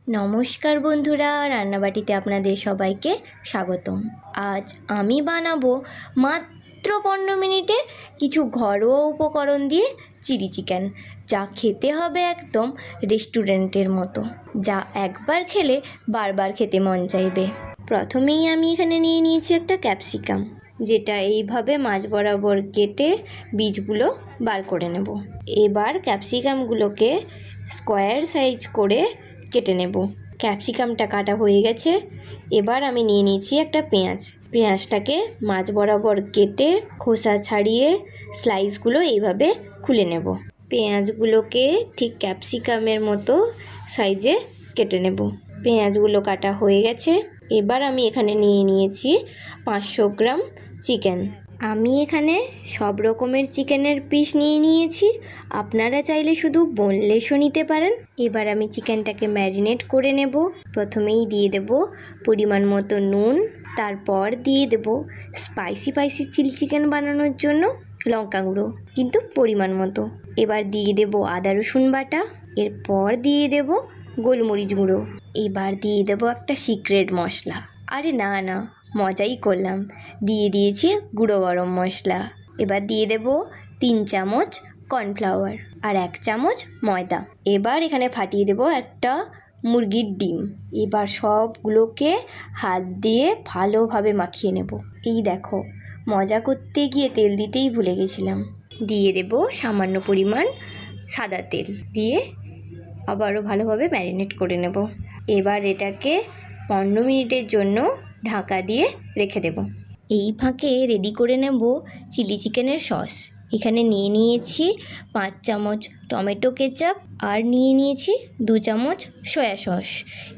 নমস্কার বন্ধুরা, রান্নাবাটিতে আপনাদের সবাইকে স্বাগতম। আজ আমি বানাবো মাত্র 15 মিনিটে কিছু ঘরোয়া উপকরণ দিয়ে চিলি চিকেন, যা খেতে হবে একদম রেস্টুরেন্টের মতো, যা একবার খেলে বারবার খেতে মন চাইবে। প্রথমেই আমি এখানে নিয়ে নিয়েছি একটা ক্যাপসিকাম, যেটা এইভাবে মাঝ বরাবর কেটে বীজগুলো বার করে নেব। এবার ক্যাপসিকামগুলোকে স্কোয়ার সাইজ করে কেটে নেব। ক্যাপসিকামটা কাটা হয়ে গেছে। এবার আমি নিয়ে নিয়েছি একটা পেঁয়াজটাকে মাঝ বরাবর কেটে খোসা ছাড়িয়ে স্লাইসগুলো এইভাবে খুলে নেব। পেঁয়াজগুলোকে ঠিক ক্যাপসিকামের মতো সাইজে কেটে নেব। পেঁয়াজগুলো কাটা হয়ে গেছে। এবার আমি এখানে নিয়ে নিয়েছি 500 গ্রাম চিকেন। আমি এখানে সব রকমের চিকেনের পিস নিয়ে নিয়েছি, আপনারা চাইলে শুধু বোনলেসও নিতে পারেন। এবার আমি চিকেনটাকে ম্যারিনেট করে নেব। প্রথমেই দিয়ে দেব পরিমাণ মতো নুন, তারপর দিয়ে দেব স্পাইসি চিলি চিকেন বানানোর জন্য লঙ্কা গুঁড়ো, কিন্তু পরিমাণ মতো। এবার দিয়ে দেব আদা রসুন বাটা, এরপর দিয়ে দেব গোলমরিচ গুঁড়ো। এবার দিয়ে দেব একটা সিক্রেট মশলা, আরে না মজাই করলাম, দিয়ে দিয়েছি গুঁড়ো গরম মশলা। এবার দিয়ে দেব 3 চামচ কর্নফ্লাওয়ার আর 1 চামচ ময়দা। এবার এখানে ফাটিয়ে দেব একটা মুরগির ডিম। এবার সবগুলোকে হাত দিয়ে ভালোভাবে মাখিয়ে নেব। এই দেখো, মজা করতে গিয়ে তেল দিতেই ভুলে গেছিলাম। দিয়ে দেব সামান্য পরিমাণ সাদা তেল, দিয়ে আবারও ভালোভাবে ম্যারিনেট করে নেব। এবার এটাকে 15 মিনিটের জন্য ঢাকা দিয়ে রেখে দেব। এই ফাঁকে রেডি করে নেব চিলি চিকেনের সস। এখানে নিয়ে নিয়েছি 5 চামচ টমেটো কেচাপ আর নিয়ে নিয়েছি 2 চামচ সয়া সস।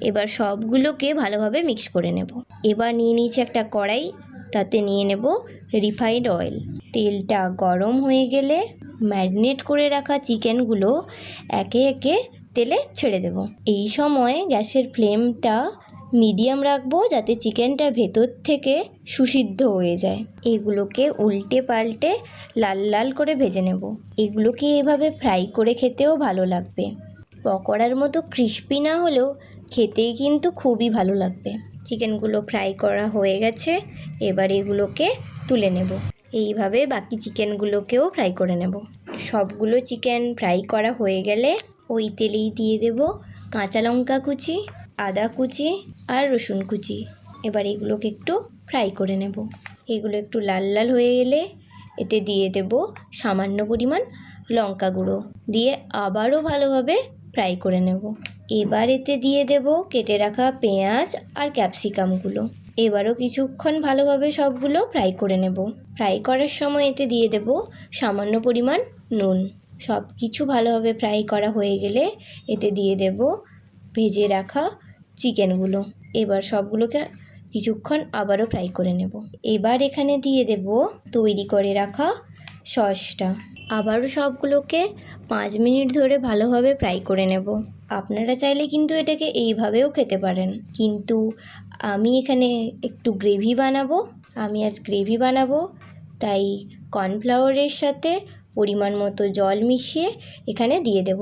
এবার সবগুলোকে ভালোভাবে মিক্স করে নেব। এবার নিয়ে নিয়েছি একটা কড়াই, তাতে নিয়ে নেব রিফাইন্ড অয়েল। তেলটা গরম হয়ে গেলে ম্যারিনেট করে রাখা চিকেনগুলো একে একে তেলে ছেড়ে দেব। এই সময় গ্যাসের ফ্লেমটা মিডিয়াম রাখবো, যাতে চিকেনটা ভেতর থেকে সুসিদ্ধ হয়ে যায়। এগুলোকে উল্টে পাল্টে লাল লাল করে ভেজে নেব। এগুলোকে এভাবে ফ্রাই করে খেতেও ভালো লাগবে। পকোড়ার মতো ক্রিস্পি না হলেও খেতেই কিন্তু খুবই ভালো লাগবে। চিকেনগুলো ফ্রাই করা হয়ে গেছে। এবার এগুলোকে তুলে নেব। এইভাবে বাকি চিকেনগুলোকেও ফ্রাই করে নেব। সবগুলো চিকেন ফ্রাই করা হয়ে গেলে ওই তেলেই দিয়ে দেব কাঁচা লঙ্কা কুচি, আদা কুচি আর রসুন কুচি। এবার এগুলোকে একটু ফ্রাই করে নেব। এগুলো একটু লাল লাল হয়ে গেলে এতে দিয়ে দেব সামান্য পরিমাণ লঙ্কা গুঁড়ো, দিয়ে আবারও ভালোভাবে ফ্রাই করে নেব। এবার এতে দিয়ে দেব কেটে রাখা পেঁয়াজ আর ক্যাপসিকামগুলো। এবারও কিছুক্ষণ ভালোভাবে সবগুলো ফ্রাই করে নেব। ফ্রাই করার সময় এতে দিয়ে দেব সামান্য পরিমাণ নুন। সব কিছু ভালোভাবে ফ্রাই করা হয়ে গেলে এতে দিয়ে দেব ভেজে রাখা চিকেনগুলো। এবার সবগুলোকে কিছুক্ষণ আবারও ফ্রাই করে নেব। এবার এখানে দিয়ে দেব তৈরি করে রাখা সসটা। আবারও সবগুলোকে 5 মিনিট ধরে ভালোভাবে ফ্রাই করে নেব। আপনারা চাইলে কিন্তু এটাকে এইভাবেও খেতে পারেন, কিন্তু আমি এখানে একটু গ্রেভি বানাবো। আমি আজ গ্রেভি বানাবো, তাই কর্নফ্লাওয়ারের সাথে পরিমাণ মতো জল মিশিয়ে এখানে দিয়ে দেব।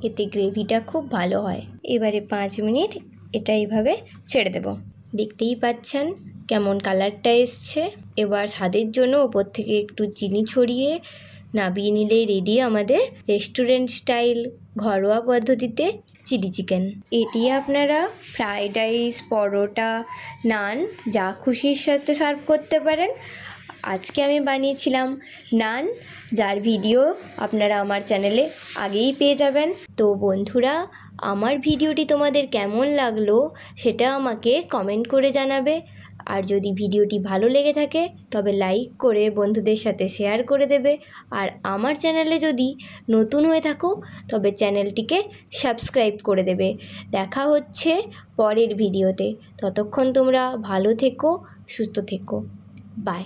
এতে গ্রেভিটা খুব ভালো হয়। এবারে 5 মিনিট এটা এইভাবে ছেড়ে দেব। দেখতেই পাচ্ছেন কেমন কালারটা এসছে। এবার স্বাদের জন্য ওপর থেকে একটু চিনি ছড়িয়ে নামিয়ে নিলেই রেডি আমাদের রেস্টুরেন্ট স্টাইল ঘরোয়া পদ্ধতিতে চিলি চিকেন। এটি আপনারা ফ্রাইড রাইস, পরোটা, নান যা খুশির সাথে সার্ভ করতে পারেন। আজকে আমি বানিয়েছিলাম নান, যার ভিডিও আপনারা আমার চ্যানেলে আগেই পেয়ে যাবেন। তো বন্ধুরা, আমার ভিডিওটি তোমাদের কেমন লাগলো সেটা আমাকে কমেন্ট করে জানাবে। আর যদি ভিডিওটি ভালো লেগে থাকে তবে লাইক করে বন্ধুদের সাথে শেয়ার করে দেবে। আর আমার চ্যানেলে যদি নতুন হয়ে থাকো তবে চ্যানেলটিকে সাবস্ক্রাইব করে দেবে। দেখা হচ্ছে পরের ভিডিওতে। ততক্ষণ তোমরা ভালো থেকো, সুস্থ থেকো। বাই।